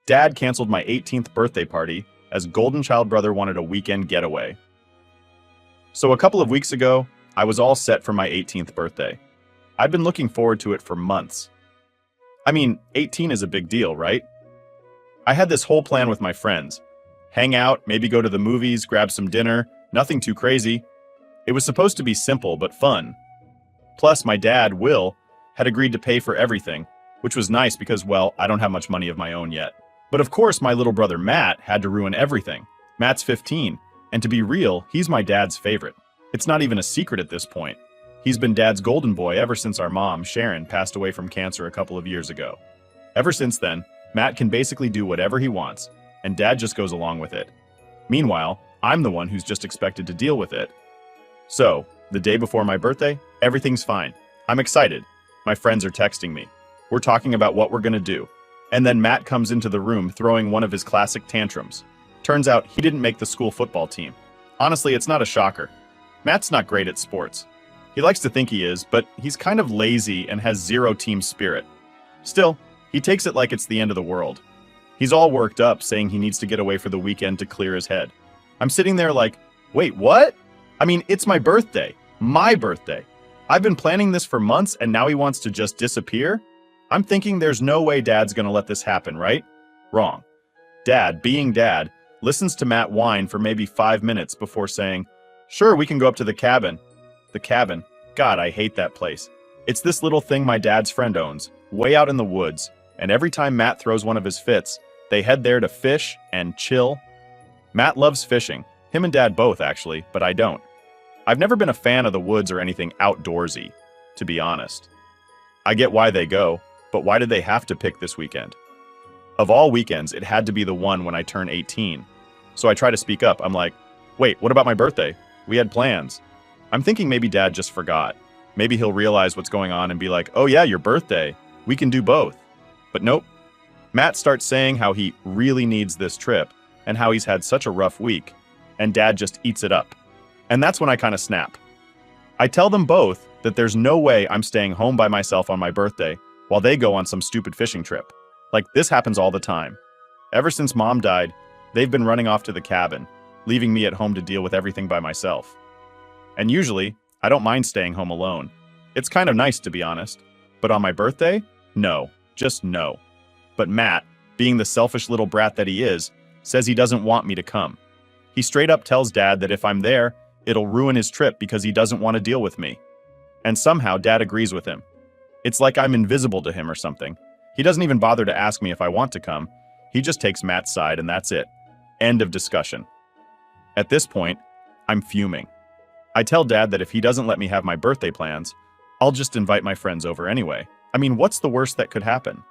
Dad canceled my 18th birthday party as Golden Child Brother wanted a weekend getaway. So a couple of weeks ago, I was all set for my 18th birthday. I'd been looking forward to it for months. I mean, 18 is a big deal, right? I had this whole plan with my friends. Hang out, maybe go to the movies, grab some dinner, nothing too crazy. It was supposed to be simple but fun. Plus, my dad, Will, had agreed to pay for everything, which was nice because, well, I don't have much money of my own yet. But of course, my little brother Matt had to ruin everything. Matt's 15, and to be real, he's my dad's favorite. It's not even a secret at this point. He's been Dad's golden boy ever since our mom, Sharon, passed away from cancer a couple of years ago. Ever since then, Matt can basically do whatever he wants, and Dad just goes along with it. Meanwhile, I'm the one who's just expected to deal with it. So, the day before my birthday, everything's fine. I'm excited. My friends are texting me. We're talking about what we're gonna do. And then Matt comes into the room throwing one of his classic tantrums. Turns out he didn't make the school football team. Honestly, it's not a shocker. Matt's not great at sports. He likes to think he is, but he's kind of lazy and has zero team spirit. Still, he takes it like it's the end of the world. He's all worked up, saying he needs to get away for the weekend to clear his head. I'm sitting there like, wait, what? I mean, it's my birthday. My birthday. I've been planning this for months and now he wants to just disappear? I'm thinking there's no way Dad's gonna let this happen, right? Wrong. Dad, being Dad, listens to Matt whine for maybe 5 minutes before saying, sure, we can go up to the cabin. The cabin. God, I hate that place. It's this little thing my dad's friend owns, way out in the woods, and every time Matt throws one of his fits, they head there to fish and chill. Matt loves fishing. Him and Dad both, actually, but I don't. I've never been a fan of the woods or anything outdoorsy, to be honest. I get why they go, but why did they have to pick this weekend? Of all weekends, it had to be the one when I turn 18. So I try to speak up. I'm like, wait, what about my birthday? We had plans. I'm thinking maybe Dad just forgot. Maybe he'll realize what's going on and be like, oh yeah, your birthday. We can do both. But nope. Matt starts saying how he really needs this trip and how he's had such a rough week. And Dad just eats it up. And that's when I kind of snap. I tell them both that there's no way I'm staying home by myself on my birthday while they go on some stupid fishing trip. Like, this happens all the time. Ever since Mom died, they've been running off to the cabin, leaving me at home to deal with everything by myself. And usually, I don't mind staying home alone. It's kind of nice, to be honest. But on my birthday? No. Just no. But Matt, being the selfish little brat that he is, says he doesn't want me to come. He straight up tells Dad that if I'm there, it'll ruin his trip because he doesn't want to deal with me. And somehow Dad agrees with him. It's like I'm invisible to him or something. He doesn't even bother to ask me if I want to come. He just takes Matt's side and that's it. End of discussion. At this point, I'm fuming. I tell Dad that if he doesn't let me have my birthday plans, I'll just invite my friends over anyway. I mean, what's the worst that could happen?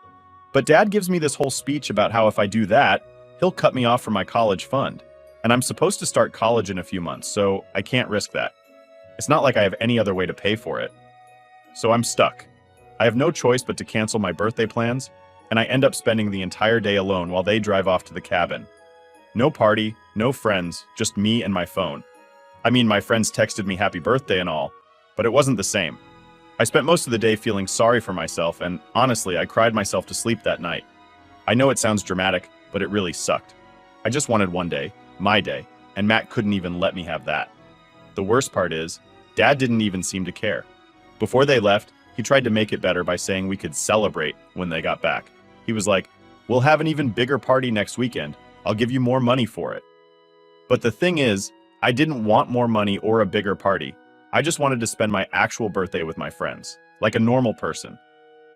But Dad gives me this whole speech about how if I do that, he'll cut me off from my college fund. And I'm supposed to start college in a few months, so I can't risk that. It's not like I have any other way to pay for it. So I'm stuck. I have no choice but to cancel my birthday plans, and I end up spending the entire day alone while they drive off to the cabin. No party, no friends, just me and my phone. I mean, my friends texted me happy birthday and all, but it wasn't the same. I spent most of the day feeling sorry for myself, and honestly, I cried myself to sleep that night. I know it sounds dramatic, but it really sucked. I just wanted one day, my day, and Matt couldn't even let me have that. The worst part is, Dad didn't even seem to care. Before they left, he tried to make it better by saying we could celebrate when they got back. He was like, we'll have an even bigger party next weekend. I'll give you more money for it. But the thing is, I didn't want more money or a bigger party. I just wanted to spend my actual birthday with my friends, like a normal person.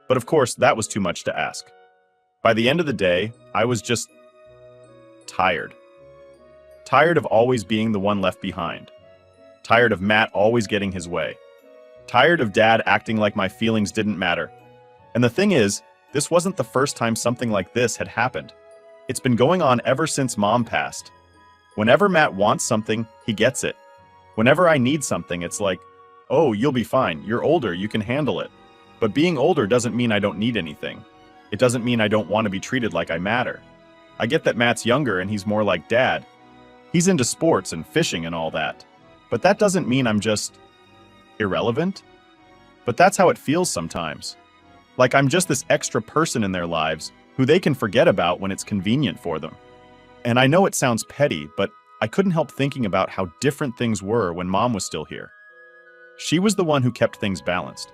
But of course, that was too much to ask. By the end of the day, I was just tired. Tired of always being the one left behind. Tired of Matt always getting his way. Tired of Dad acting like my feelings didn't matter. And the thing is, this wasn't the first time something like this had happened. It's been going on ever since Mom passed. Whenever Matt wants something, he gets it. Whenever I need something, it's like, oh, you'll be fine. You're older, you can handle it. But being older doesn't mean I don't need anything. It doesn't mean I don't want to be treated like I matter. I get that Matt's younger and he's more like Dad. He's into sports and fishing and all that. But that doesn't mean I'm just irrelevant. But that's how it feels sometimes. Like I'm just this extra person in their lives who they can forget about when it's convenient for them. And I know it sounds petty, but I couldn't help thinking about how different things were when Mom was still here. She was the one who kept things balanced.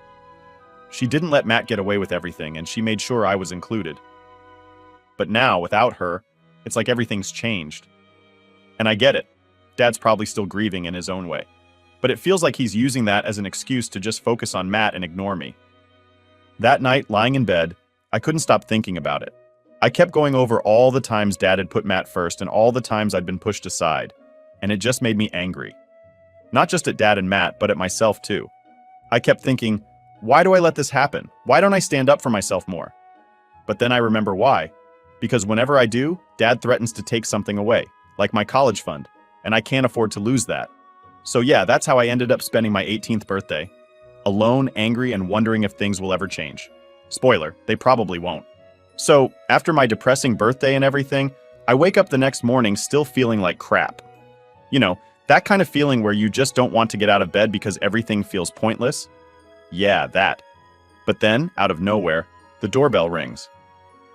She didn't let Matt get away with everything, and she made sure I was included. But now, without her, it's like everything's changed. And I get it. Dad's probably still grieving in his own way. But it feels like he's using that as an excuse to just focus on Matt and ignore me. That night, lying in bed, I couldn't stop thinking about it. I kept going over all the times Dad had put Matt first and all the times I'd been pushed aside, and it just made me angry. Not just at Dad and Matt, but at myself too. I kept thinking, why do I let this happen? Why don't I stand up for myself more? But then I remember why. Because whenever I do, Dad threatens to take something away, like my college fund, and I can't afford to lose that. So yeah, that's how I ended up spending my 18th birthday. Alone, angry, and wondering if things will ever change. Spoiler, they probably won't. So, after my depressing birthday and everything, I wake up the next morning still feeling like crap. You know, that kind of feeling where you just don't want to get out of bed because everything feels pointless? Yeah, that. But then, out of nowhere, the doorbell rings.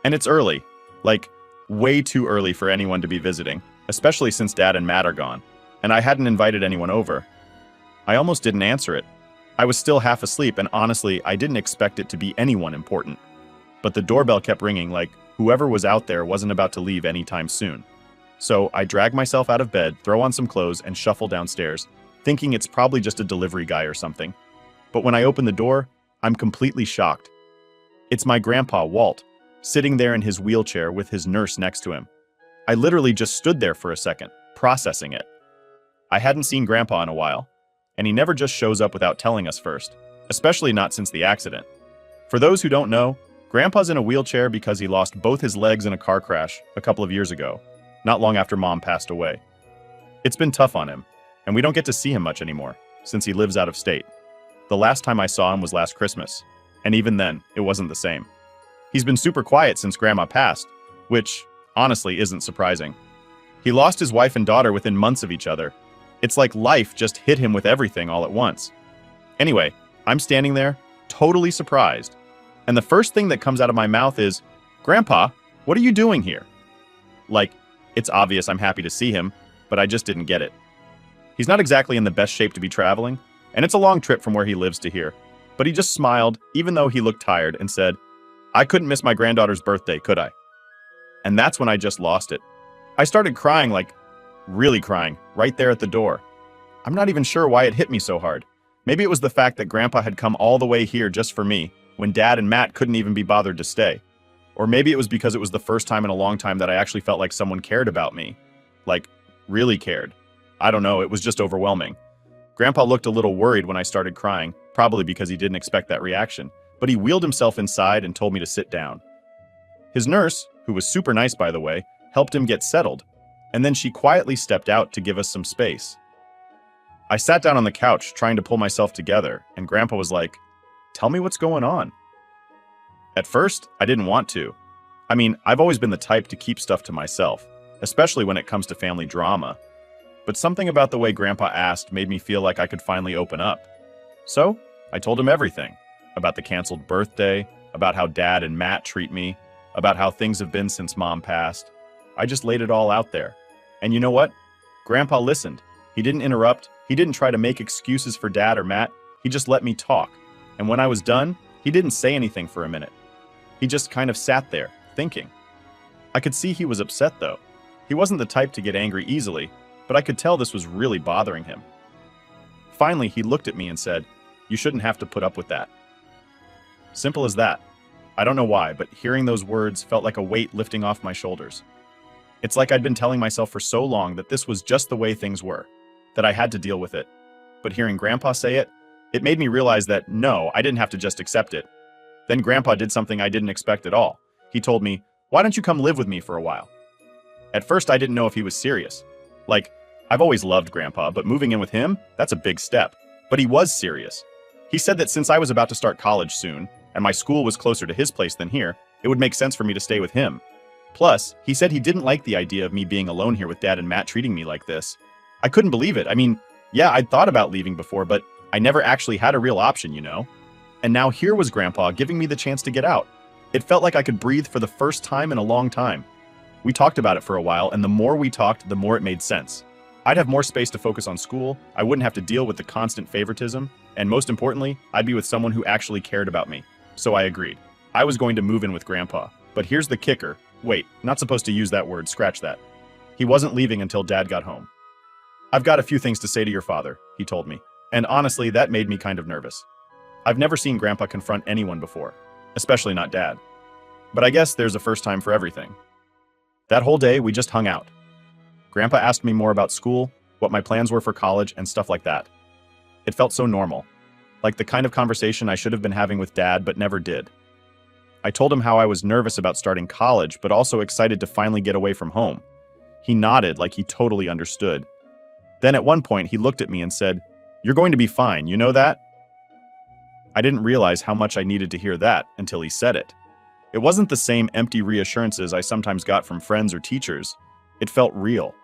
And it's early. Like, way too early for anyone to be visiting, especially since Dad and Matt are gone, and I hadn't invited anyone over. I almost didn't answer it. I was still half asleep, and honestly, I didn't expect it to be anyone important. But the doorbell kept ringing like whoever was out there wasn't about to leave anytime soon. So I drag myself out of bed, throw on some clothes, and shuffle downstairs, thinking it's probably just a delivery guy or something. But when I open the door, I'm completely shocked. It's my grandpa, Walt, sitting there in his wheelchair with his nurse next to him. I literally just stood there for a second, processing it. I hadn't seen Grandpa in a while, and he never just shows up without telling us first, especially not since the accident. For those who don't know, Grandpa's in a wheelchair because he lost both his legs in a car crash a couple of years ago, not long after Mom passed away. It's been tough on him, and we don't get to see him much anymore, since he lives out of state. The last time I saw him was last Christmas, and even then, it wasn't the same. He's been super quiet since Grandma passed, which, honestly, isn't surprising. He lost his wife and daughter within months of each other. It's like life just hit him with everything all at once. Anyway, I'm standing there, totally surprised, and the first thing that comes out of my mouth is, "Grandpa, what are you doing here?" Like, it's obvious I'm happy to see him, but I just didn't get it. He's not exactly in the best shape to be traveling, and it's a long trip from where he lives to here, but he just smiled, even though he looked tired, and said, "I couldn't miss my granddaughter's birthday, could I?" And that's when I just lost it. I started crying, like, really crying, right there at the door. I'm not even sure why it hit me so hard. Maybe it was the fact that Grandpa had come all the way here just for me, when Dad and Matt couldn't even be bothered to stay. Or maybe it was because it was the first time in a long time that I actually felt like someone cared about me. Like, really cared. I don't know, it was just overwhelming. Grandpa looked a little worried when I started crying, probably because he didn't expect that reaction, but he wheeled himself inside and told me to sit down. His nurse, who was super nice by the way, helped him get settled, and then she quietly stepped out to give us some space. I sat down on the couch trying to pull myself together, and Grandpa was like, "Tell me what's going on." At first, I didn't want to. I mean, I've always been the type to keep stuff to myself, especially when it comes to family drama. But something about the way Grandpa asked made me feel like I could finally open up. So, I told him everything. About the canceled birthday, about how Dad and Matt treat me, about how things have been since Mom passed. I just laid it all out there. And you know what? Grandpa listened. He didn't interrupt. He didn't try to make excuses for Dad or Matt. He just let me talk. And when I was done, he didn't say anything for a minute. He just kind of sat there, thinking. I could see he was upset though. He wasn't the type to get angry easily, but I could tell this was really bothering him. Finally, he looked at me and said, "You shouldn't have to put up with that." Simple as that. I don't know why, but hearing those words felt like a weight lifting off my shoulders. It's like I'd been telling myself for so long that this was just the way things were, that I had to deal with it. But hearing Grandpa say it, it made me realize that no, I didn't have to just accept it. Then Grandpa did something I didn't expect at all. He told me, "Why don't you come live with me for a while?" At first, I didn't know if he was serious. Like, I've always loved Grandpa, but moving in with him, that's a big step. But he was serious. He said that since I was about to start college soon, and my school was closer to his place than here, it would make sense for me to stay with him. Plus, he said he didn't like the idea of me being alone here with Dad and Matt treating me like this. I couldn't believe it. I mean, yeah, I'd thought about leaving before, but I never actually had a real option, you know? And now here was Grandpa giving me the chance to get out. It felt like I could breathe for the first time in a long time. We talked about it for a while, and the more we talked, the more it made sense. I'd have more space to focus on school, I wouldn't have to deal with the constant favoritism, and most importantly, I'd be with someone who actually cared about me. So I agreed. I was going to move in with Grandpa. But here's the kicker. Wait, not supposed to use that word, scratch that. He wasn't leaving until Dad got home. "I've got a few things to say to your father," he told me. And honestly, that made me kind of nervous. I've never seen Grandpa confront anyone before, especially not Dad. But I guess there's a first time for everything. That whole day, we just hung out. Grandpa asked me more about school, what my plans were for college, and stuff like that. It felt so normal, like the kind of conversation I should have been having with Dad but never did. I told him how I was nervous about starting college, but also excited to finally get away from home. He nodded like he totally understood. Then at one point, he looked at me and said, "You're going to be fine, you know that?" I didn't realize how much I needed to hear that until he said it. It wasn't the same empty reassurances I sometimes got from friends or teachers. It felt real.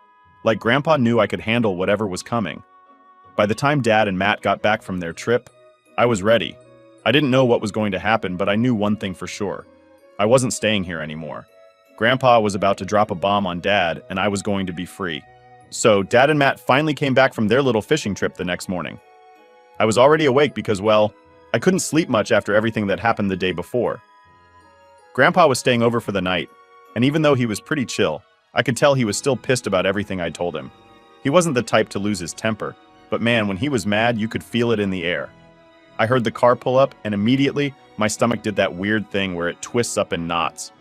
Like Grandpa knew I could handle whatever was coming. By the time Dad and Matt got back from their trip, I was ready. I didn't know what was going to happen, but I knew one thing for sure. I wasn't staying here anymore. Grandpa was about to drop a bomb on Dad, and I was going to be free. So Dad and Matt finally came back from their little fishing trip the next morning. I was already awake because, well, I couldn't sleep much after everything that happened the day before. Grandpa was staying over for the night, and even though he was pretty chill, I could tell he was still pissed about everything I told him. He wasn't the type to lose his temper, but man, when he was mad, you could feel it in the air. I heard the car pull up, and immediately, my stomach did that weird thing where it twists up in knots.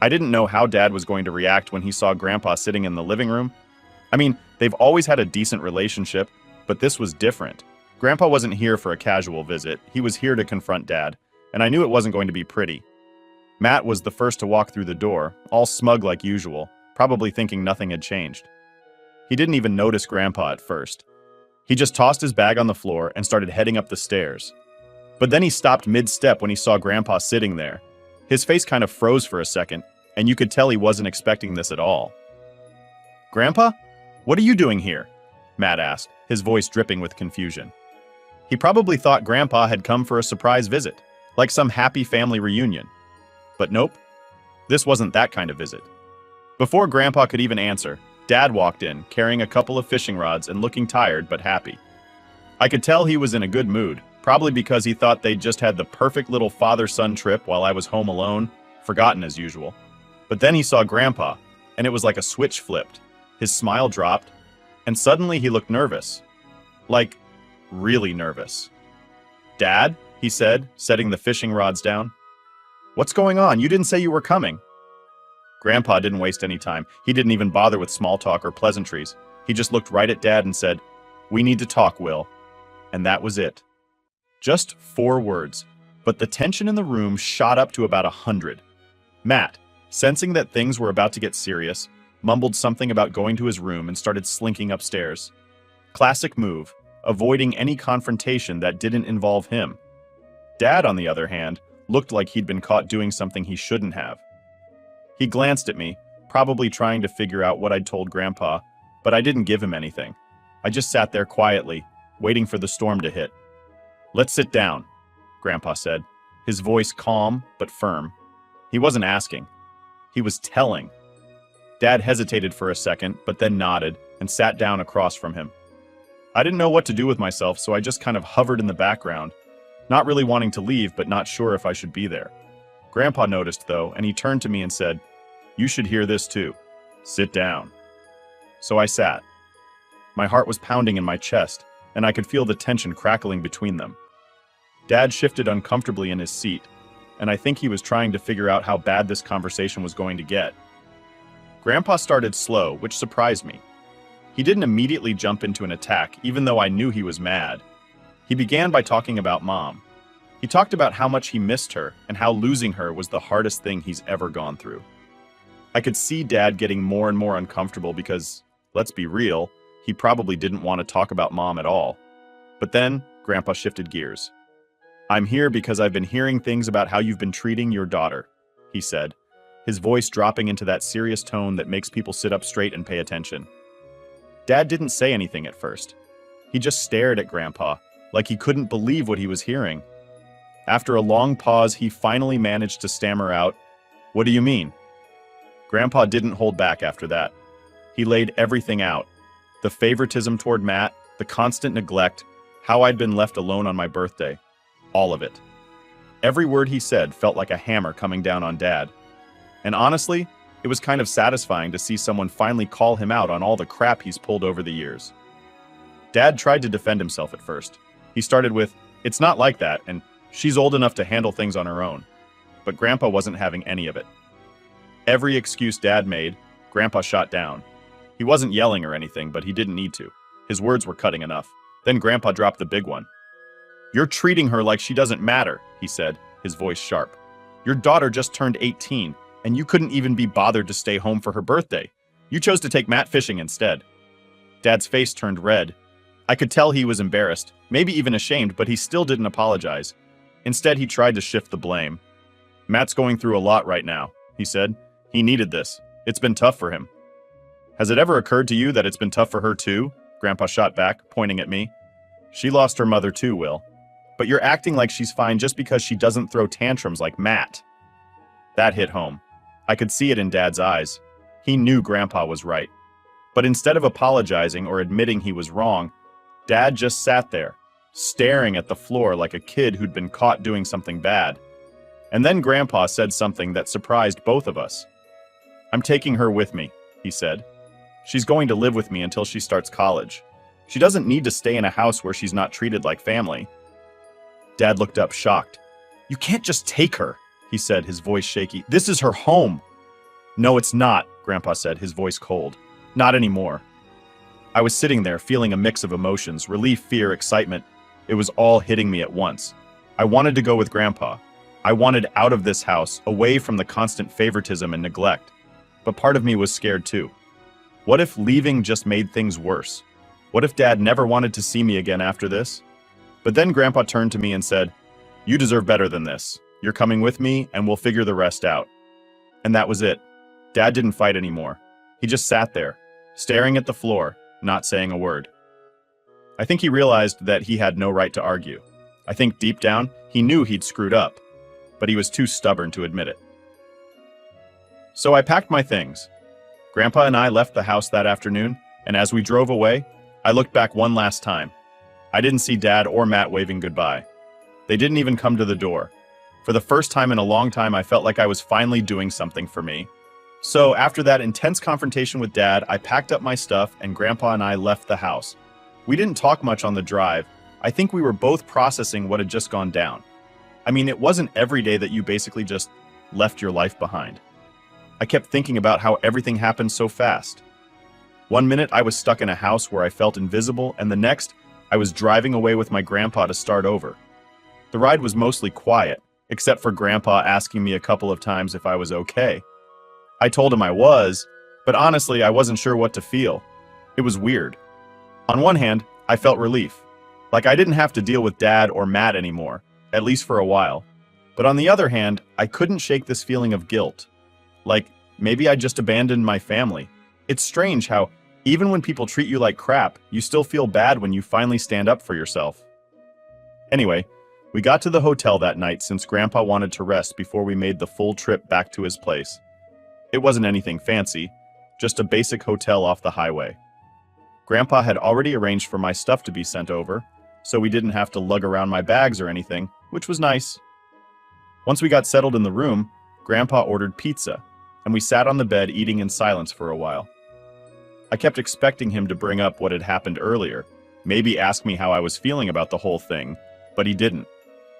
I didn't know how Dad was going to react when he saw Grandpa sitting in the living room. I mean, they've always had a decent relationship, but this was different. Grandpa wasn't here for a casual visit, he was here to confront Dad, and I knew it wasn't going to be pretty. Matt was the first to walk through the door, all smug like usual, probably thinking nothing had changed. He didn't even notice Grandpa at first. He just tossed his bag on the floor and started heading up the stairs. But then he stopped mid-step when he saw Grandpa sitting there. His face kind of froze for a second, and you could tell he wasn't expecting this at all. "Grandpa? What are you doing here?" Matt asked, his voice dripping with confusion. He probably thought Grandpa had come for a surprise visit, like some happy family reunion. But nope, this wasn't that kind of visit. Before Grandpa could even answer, Dad walked in, carrying a couple of fishing rods and looking tired but happy. I could tell he was in a good mood, probably because he thought they'd just had the perfect little father-son trip while I was home alone, forgotten as usual. But then he saw Grandpa, and it was like a switch flipped. His smile dropped, and suddenly he looked nervous. Like, really nervous. "Dad?" he said, setting the fishing rods down. "What's going on? You didn't say you were coming." Grandpa didn't waste any time. He didn't even bother with small talk or pleasantries. He just looked right at Dad and said, "We need to talk, Will." And that was it. Just 4 words, but the tension in the room shot up to about 100. Matt, sensing that things were about to get serious, mumbled something about going to his room and started slinking upstairs. Classic move, avoiding any confrontation that didn't involve him. Dad, on the other hand, looked like he'd been caught doing something he shouldn't have. He glanced at me, probably trying to figure out what I'd told Grandpa, but I didn't give him anything. I just sat there quietly, waiting for the storm to hit. "Let's sit down," Grandpa said, his voice calm but firm. He wasn't asking. He was telling. Dad hesitated for a second, but then nodded and sat down across from him. I didn't know what to do with myself, so I just kind of hovered in the background, not really wanting to leave, but not sure if I should be there. Grandpa noticed, though, and he turned to me and said, "You should hear this too. Sit down." So I sat. My heart was pounding in my chest, and I could feel the tension crackling between them. Dad shifted uncomfortably in his seat, and I think he was trying to figure out how bad this conversation was going to get. Grandpa started slow, which surprised me. He didn't immediately jump into an attack, even though I knew he was mad. He began by talking about Mom. He talked about how much he missed her and how losing her was the hardest thing he's ever gone through. I could see Dad getting more and more uncomfortable because, let's be real, he probably didn't want to talk about Mom at all. But then, Grandpa shifted gears. "I'm here because I've been hearing things about how you've been treating your daughter," he said, his voice dropping into that serious tone that makes people sit up straight and pay attention. Dad didn't say anything at first. He just stared at Grandpa, like he couldn't believe what he was hearing. After a long pause, he finally managed to stammer out, "What do you mean?" Grandpa didn't hold back after that. He laid everything out. The favoritism toward Matt, the constant neglect, how I'd been left alone on my birthday. All of it. Every word he said felt like a hammer coming down on Dad. And honestly, it was kind of satisfying to see someone finally call him out on all the crap he's pulled over the years. Dad tried to defend himself at first. He started with, "It's not like that," and "She's old enough to handle things on her own." But Grandpa wasn't having any of it. Every excuse Dad made, Grandpa shot down. He wasn't yelling or anything, but he didn't need to. His words were cutting enough. Then Grandpa dropped the big one. "You're treating her like she doesn't matter," he said, his voice sharp. "Your daughter just turned 18, and you couldn't even be bothered to stay home for her birthday. You chose to take Matt fishing instead." Dad's face turned red. I could tell he was embarrassed, maybe even ashamed, but he still didn't apologize. Instead, he tried to shift the blame. "Matt's going through a lot right now," he said. "He needed this. It's been tough for him." "Has it ever occurred to you that it's been tough for her too?" Grandpa shot back, pointing at me. "She lost her mother too, Will. But you're acting like she's fine just because she doesn't throw tantrums like Matt." That hit home. I could see it in Dad's eyes. He knew Grandpa was right. But instead of apologizing or admitting he was wrong, Dad just sat there, staring at the floor like a kid who'd been caught doing something bad. And then Grandpa said something that surprised both of us. "I'm taking her with me," he said. "She's going to live with me until she starts college. She doesn't need to stay in a house where she's not treated like family." Dad looked up, shocked. "You can't just take her," he said, his voice shaky. "This is her home." "No, it's not," Grandpa said, his voice cold. "Not anymore." I was sitting there, feeling a mix of emotions, relief, fear, excitement. It was all hitting me at once. I wanted to go with Grandpa. I wanted out of this house, away from the constant favoritism and neglect. But part of me was scared too. What if leaving just made things worse? What if Dad never wanted to see me again after this? But then Grandpa turned to me and said, "You deserve better than this. You're coming with me, and we'll figure the rest out." And that was it. Dad didn't fight anymore. He just sat there, staring at the floor, not saying a word. I think he realized that he had no right to argue. I think deep down, he knew he'd screwed up, but he was too stubborn to admit it. So I packed my things. Grandpa and I left the house that afternoon, and as we drove away, I looked back one last time. I didn't see Dad or Matt waving goodbye. They didn't even come to the door. For the first time in a long time, I felt like I was finally doing something for me. So after that intense confrontation with Dad, I packed up my stuff and Grandpa and I left the house. We didn't talk much on the drive. I think we were both processing what had just gone down. I mean, it wasn't every day that you basically just left your life behind. I kept thinking about how everything happened so fast. One minute I was stuck in a house where I felt invisible, and the next I was driving away with my grandpa to start over. The ride was mostly quiet, except for Grandpa asking me a couple of times if I was okay. I told him I was, but honestly I wasn't sure what to feel. It was weird. On one hand, I felt relief. Like I didn't have to deal with Dad or Matt anymore, at least for a while. But on the other hand, I couldn't shake this feeling of guilt. Like, maybe I just abandoned my family. It's strange how, even when people treat you like crap, you still feel bad when you finally stand up for yourself. Anyway, we got to the hotel that night since Grandpa wanted to rest before we made the full trip back to his place. It wasn't anything fancy, just a basic hotel off the highway. Grandpa had already arranged for my stuff to be sent over, so we didn't have to lug around my bags or anything, which was nice. Once we got settled in the room, Grandpa ordered pizza, and we sat on the bed eating in silence for a while. I kept expecting him to bring up what had happened earlier, maybe ask me how I was feeling about the whole thing, but he didn't.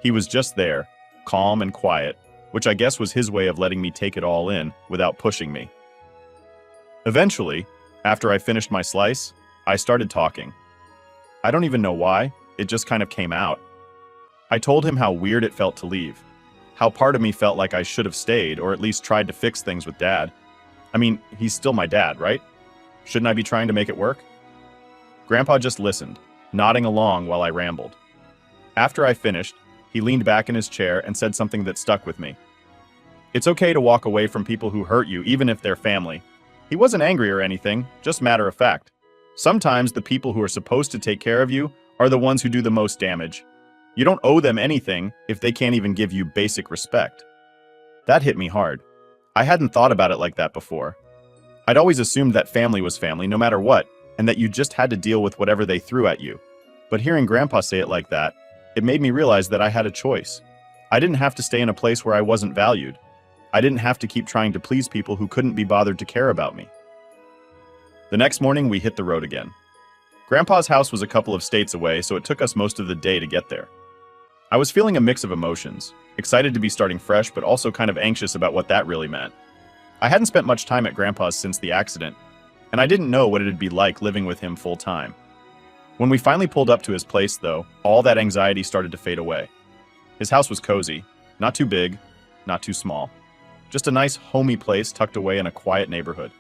He was just there, calm and quiet, which I guess was his way of letting me take it all in without pushing me. Eventually, after I finished my slice, I started talking. I don't even know why, it just kind of came out. I told him how weird it felt to leave, how part of me felt like I should have stayed or at least tried to fix things with Dad. I mean, he's still my dad, right? Shouldn't I be trying to make it work? Grandpa just listened, nodding along while I rambled. After I finished, he leaned back in his chair and said something that stuck with me. "It's okay to walk away from people who hurt you, even if they're family." He wasn't angry or anything, just matter of fact. Sometimes the people who are supposed to take care of you are the ones who do the most damage. You don't owe them anything if they can't even give you basic respect. That hit me hard. I hadn't thought about it like that before. I'd always assumed that family was family no matter what, and that you just had to deal with whatever they threw at you. But hearing Grandpa say it like that, it made me realize that I had a choice. I didn't have to stay in a place where I wasn't valued. I didn't have to keep trying to please people who couldn't be bothered to care about me. The next morning, we hit the road again. Grandpa's house was a couple of states away, so it took us most of the day to get there. I was feeling a mix of emotions, excited to be starting fresh, but also kind of anxious about what that really meant. I hadn't spent much time at Grandpa's since the accident, and I didn't know what it'd be like living with him full time. When we finally pulled up to his place, though, all that anxiety started to fade away. His house was cozy, not too big, not too small. Just a nice, homey place tucked away in a quiet neighborhood.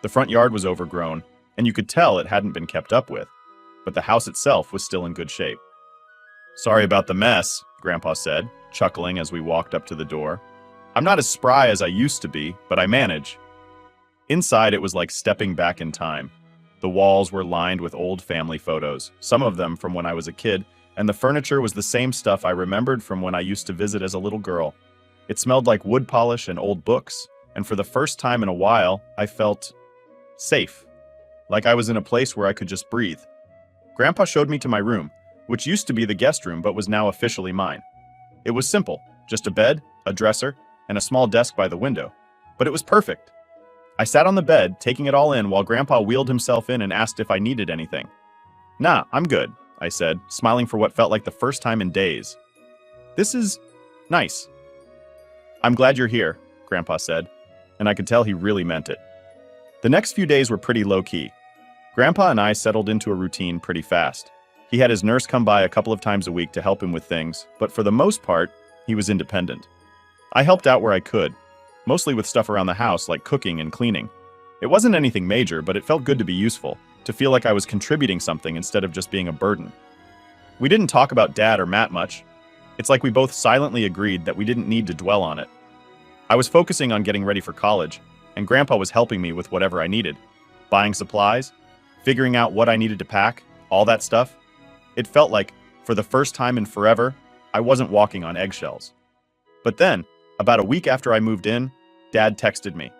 The front yard was overgrown, and you could tell it hadn't been kept up with, but the house itself was still in good shape. "Sorry about the mess," Grandpa said, chuckling as we walked up to the door. "I'm not as spry as I used to be, but I manage." Inside, it was like stepping back in time. The walls were lined with old family photos, some of them from when I was a kid, and the furniture was the same stuff I remembered from when I used to visit as a little girl. It smelled like wood polish and old books, and for the first time in a while, I felt safe, like I was in a place where I could just breathe. Grandpa showed me to my room, which used to be the guest room but was now officially mine. It was simple, just a bed, a dresser, and a small desk by the window, but it was perfect. I sat on the bed, taking it all in while Grandpa wheeled himself in and asked if I needed anything. "Nah, I'm good," I said, smiling for what felt like the first time in days. "This is nice." "I'm glad you're here," Grandpa said, and I could tell he really meant it. The next few days were pretty low-key. Grandpa and I settled into a routine pretty fast. He had his nurse come by a couple of times a week to help him with things, but for the most part, he was independent. I helped out where I could, mostly with stuff around the house like cooking and cleaning. It wasn't anything major, but it felt good to be useful, to feel like I was contributing something instead of just being a burden. We didn't talk about Dad or Matt much. It's like we both silently agreed that we didn't need to dwell on it. I was focusing on getting ready for college, and Grandpa was helping me with whatever I needed. Buying supplies, figuring out what I needed to pack, all that stuff. It felt like, for the first time in forever, I wasn't walking on eggshells. But then, about a week after I moved in, Dad texted me.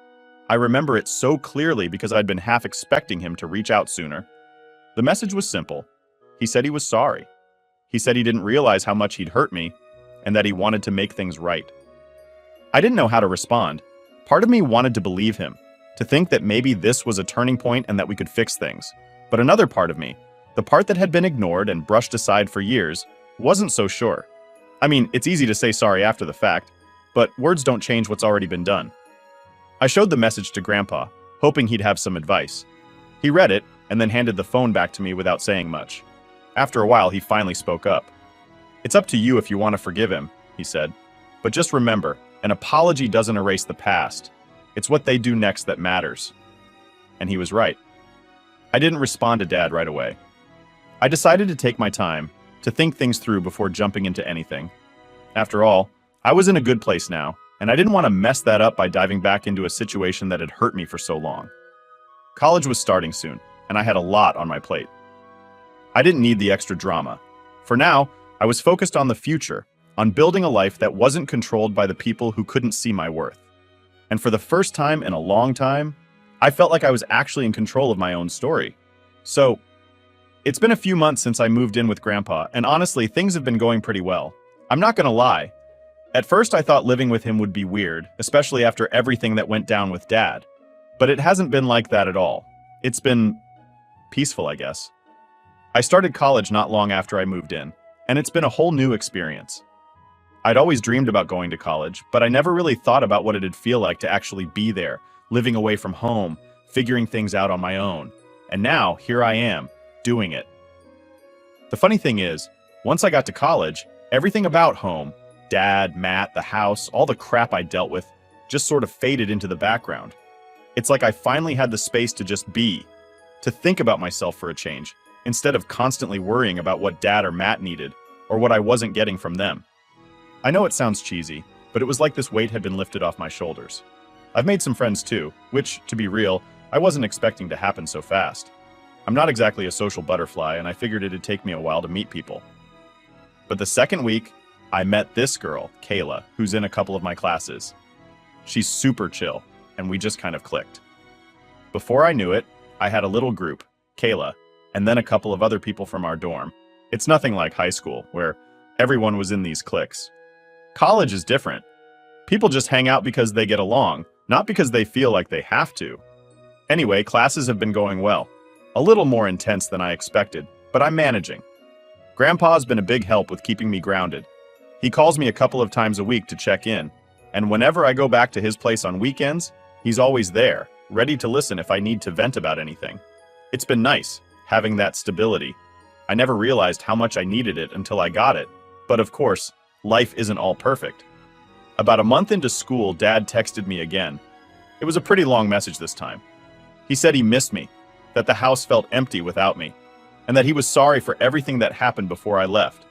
I remember it so clearly because I'd been half expecting him to reach out sooner. The message was simple. He said he was sorry. He said he didn't realize how much he'd hurt me, and that he wanted to make things right. I didn't know how to respond. Part of me wanted to believe him, to think that maybe this was a turning point and that we could fix things. But another part of me, the part that had been ignored and brushed aside for years, wasn't so sure. I mean, it's easy to say sorry after the fact, but words don't change what's already been done. I showed the message to Grandpa, hoping he'd have some advice. He read it and then handed the phone back to me without saying much. After a while, he finally spoke up. "It's up to you if you want to forgive him," he said. "But just remember, an apology doesn't erase the past. It's what they do next that matters." And he was right. I didn't respond to Dad right away. I decided to take my time, to think things through before jumping into anything. After all, I was in a good place now, and I didn't want to mess that up by diving back into a situation that had hurt me for so long. College was starting soon, and I had a lot on my plate. I didn't need the extra drama. For now, I was focused on the future, on building a life that wasn't controlled by the people who couldn't see my worth. And for the first time in a long time, I felt like I was actually in control of my own story. So, it's been a few months since I moved in with Grandpa, and honestly, things have been going pretty well. I'm not gonna lie. At first, I thought living with him would be weird, especially after everything that went down with Dad. But it hasn't been like that at all. It's been peaceful, I guess. I started college not long after I moved in, and it's been a whole new experience. I'd always dreamed about going to college, but I never really thought about what it'd feel like to actually be there, living away from home, figuring things out on my own. And now, here I am, doing it. The funny thing is, once I got to college, everything about home, Dad, Matt, the house, all the crap I dealt with, just sort of faded into the background. It's like I finally had the space to just be, to think about myself for a change, instead of constantly worrying about what Dad or Matt needed, or what I wasn't getting from them. I know it sounds cheesy, but it was like this weight had been lifted off my shoulders. I've made some friends too, which, to be real, I wasn't expecting to happen so fast. I'm not exactly a social butterfly, and I figured it'd take me a while to meet people. But the second week, I met this girl, Kayla, who's in a couple of my classes. She's super chill, and we just kind of clicked. Before I knew it, I had a little group, Kayla, and then a couple of other people from our dorm. It's nothing like high school, where everyone was in these cliques. College is different. People just hang out because they get along, not because they feel like they have to. Anyway, classes have been going well. A little more intense than I expected, but I'm managing. Grandpa's been a big help with keeping me grounded. He calls me a couple of times a week to check in, and whenever I go back to his place on weekends, he's always there, ready to listen if I need to vent about anything. It's been nice, having that stability. I never realized how much I needed it until I got it, but of course, life isn't all perfect. About a month into school, Dad texted me again. It was a pretty long message this time. He said he missed me, that the house felt empty without me, and that he was sorry for everything that happened before I left.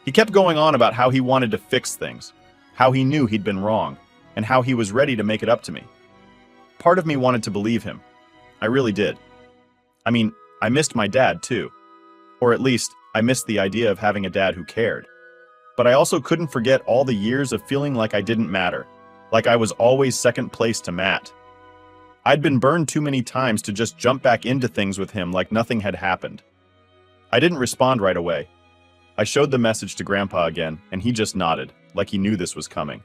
He kept going on about how he wanted to fix things, how he knew he'd been wrong, and how he was ready to make it up to me. Part of me wanted to believe him. I really did. I mean, I missed my dad too. Or at least, I missed the idea of having a dad who cared. But I also couldn't forget all the years of feeling like I didn't matter, like I was always second place to Matt. I'd been burned too many times to just jump back into things with him like nothing had happened. I didn't respond right away. I showed the message to Grandpa again, and he just nodded, like he knew this was coming.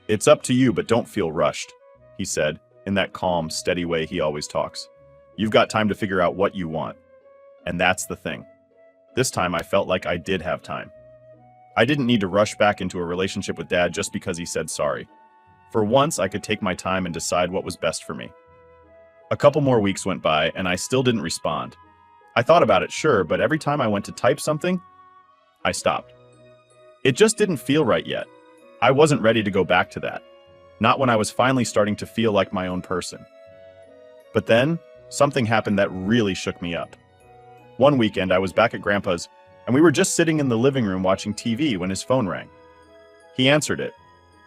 "It's up to you, but don't feel rushed," he said, in that calm, steady way he always talks. "You've got time to figure out what you want." And that's the thing. This time I felt like I did have time. I didn't need to rush back into a relationship with Dad just because he said sorry. For once, I could take my time and decide what was best for me. A couple more weeks went by, and I still didn't respond. I thought about it, sure, but every time I went to type something, I stopped. It just didn't feel right yet. I wasn't ready to go back to that. Not when I was finally starting to feel like my own person. But then, something happened that really shook me up. One weekend, I was back at Grandpa's, and we were just sitting in the living room watching TV when his phone rang. He answered it,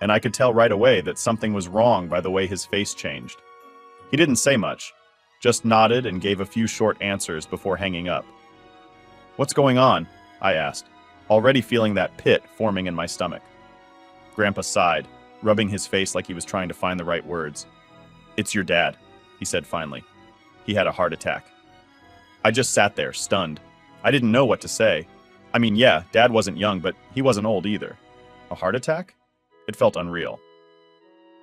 and I could tell right away that something was wrong by the way his face changed. He didn't say much, just nodded and gave a few short answers before hanging up. "What's going on?" I asked, already feeling that pit forming in my stomach. Grandpa sighed, rubbing his face like he was trying to find the right words. "It's your dad," he said finally. "He had a heart attack." I just sat there, stunned. I didn't know what to say. I mean, yeah, Dad wasn't young, but he wasn't old either. A heart attack? It felt unreal.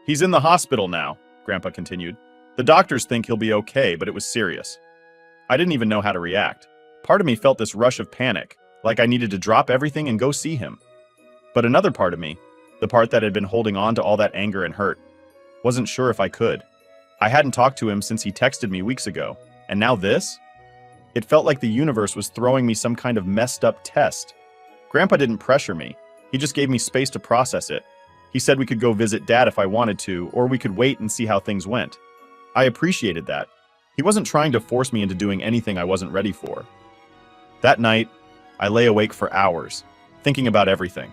"He's in the hospital now," Grandpa continued. "The doctors think he'll be okay, but it was serious." I didn't even know how to react. Part of me felt this rush of panic, like I needed to drop everything and go see him. But another part of me, the part that had been holding on to all that anger and hurt, wasn't sure if I could. I hadn't talked to him since he texted me weeks ago, and now this? It felt like the universe was throwing me some kind of messed up test. Grandpa didn't pressure me. He just gave me space to process it. He said we could go visit Dad if I wanted to, or we could wait and see how things went. I appreciated that. He wasn't trying to force me into doing anything I wasn't ready for. That night, I lay awake for hours, thinking about everything.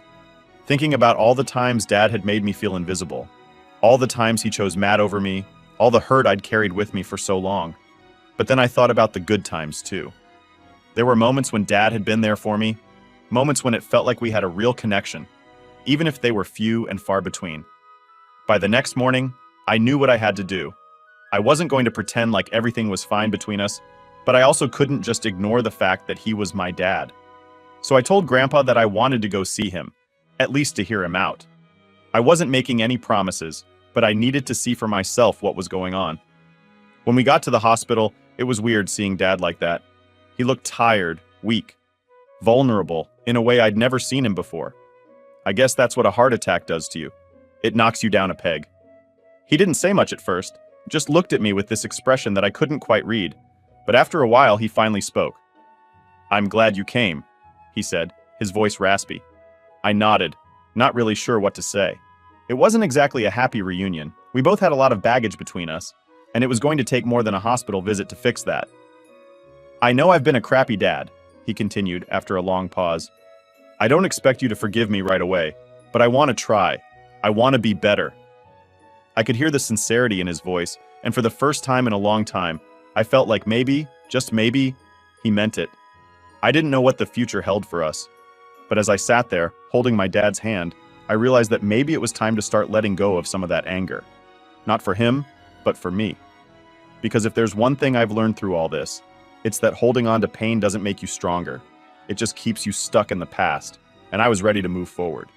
Thinking about all the times Dad had made me feel invisible. All the times he chose Matt over me, all the hurt I'd carried with me for so long. But then I thought about the good times too. There were moments when Dad had been there for me, moments when it felt like we had a real connection, even if they were few and far between. By the next morning, I knew what I had to do. I wasn't going to pretend like everything was fine between us, but I also couldn't just ignore the fact that he was my dad. So I told Grandpa that I wanted to go see him, at least to hear him out. I wasn't making any promises, but I needed to see for myself what was going on. When we got to the hospital, it was weird seeing Dad like that. He looked tired, weak, vulnerable, in a way I'd never seen him before. I guess that's what a heart attack does to you. It knocks you down a peg. He didn't say much at first, just looked at me with this expression that I couldn't quite read. But after a while, he finally spoke. "I'm glad you came," he said, his voice raspy. I nodded, not really sure what to say. It wasn't exactly a happy reunion. We both had a lot of baggage between us, and it was going to take more than a hospital visit to fix that. "I know I've been a crappy dad," he continued after a long pause. "I don't expect you to forgive me right away, but I want to try. I want to be better." I could hear the sincerity in his voice, and for the first time in a long time, I felt like maybe, just maybe, he meant it. I didn't know what the future held for us, But as I sat there, holding my dad's hand, I realized that maybe it was time to start letting go of some of that anger. Not for him, but for me. Because if there's one thing I've learned through all this, it's that holding on to pain doesn't make you stronger. It just keeps you stuck in the past, and I was ready to move forward.